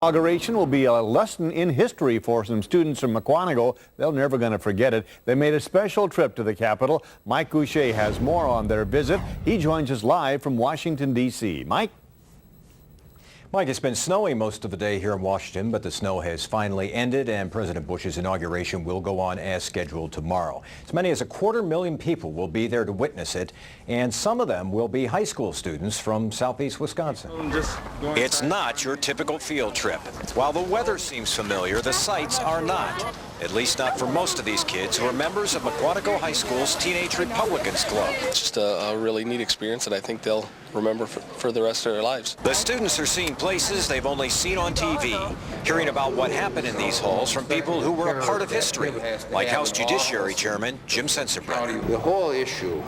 Inauguration will be a lesson in history for some students from Mukwonago. They're never going to forget it. They made a special trip to the Capitol. Mike Goucher has more on their visit. He joins us live from Washington, D.C. Mike? Mike, it's been snowing most of the day here in Washington, but the snow has finally ended and President Bush's inauguration will go on as scheduled tomorrow. As many as 250,000 people will be there to witness it, and some of them will be high school students from southeast Wisconsin. It's not your typical field trip. While the weather seems familiar, the sights are not. At least not for most of these kids who are members of Mukwonago High School's Teenage Republicans Club. It's just a really neat experience that I think they'll remember for the rest of their lives. The students are seeing places they've only seen on TV, hearing about what happened in these halls from people who were a part of history, like House Judiciary Chairman Jim Sensenbrenner. The whole issue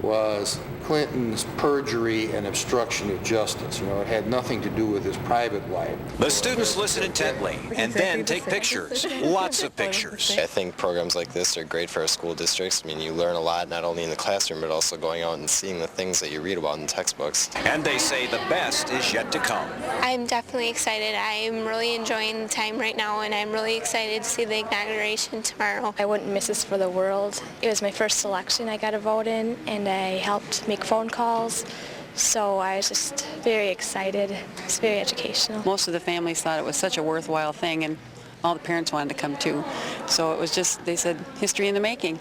was Clinton's perjury and obstruction of justice. You know, it had nothing to do with his private life. The students listen intently and then take pictures, lots of pictures. I think programs like this are great for our school districts. I mean, you learn a lot, not only in the classroom, but also going out and seeing the things that you read about in textbooks. And they say the best is yet to come. I'm definitely excited. I'm really enjoying the time right now, and I'm really excited to see the inauguration tomorrow. I wouldn't miss this for the world. It was my first election I got to vote in, and I helped make phone calls, so I was just very excited. It's very educational. Most of the families thought it was such a worthwhile thing, and all the parents wanted to come too. So it was just, they said, history in the making.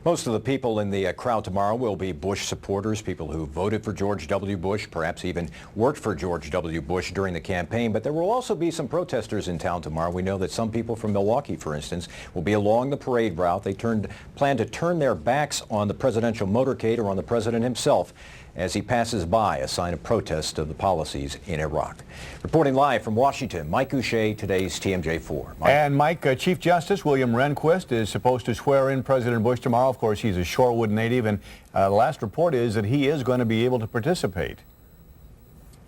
Most of the people in the crowd tomorrow will be Bush supporters, people who voted for George W. Bush, perhaps even worked for George W. Bush during the campaign. But there will also be some protesters in town tomorrow. We know that some people from Milwaukee, for instance, will be along the parade route. They plan to turn their backs on the presidential motorcade or on the president himself as he passes by, a sign of protest of the policies in Iraq. Reporting live from Washington, Mike Goucher, today's TMJ4. Mike. And Mike, Chief Justice William Rehnquist is supposed to swear in President Bush tomorrow. Of course, he's a Shorewood native, and the last report is that he is going to be able to participate.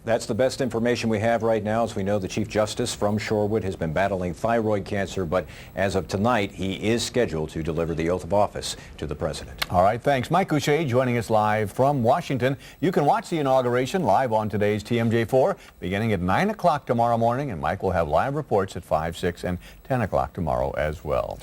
That's the best information we have right now. As we know, the Chief Justice from Shorewood has been battling thyroid cancer, but as of tonight, he is scheduled to deliver the oath of office to the president. All right, thanks. Mike Goucher joining us live from Washington. You can watch the inauguration live on today's TMJ4 beginning at 9 o'clock tomorrow morning, and Mike will have live reports at 5, 6, and 10 o'clock tomorrow as well.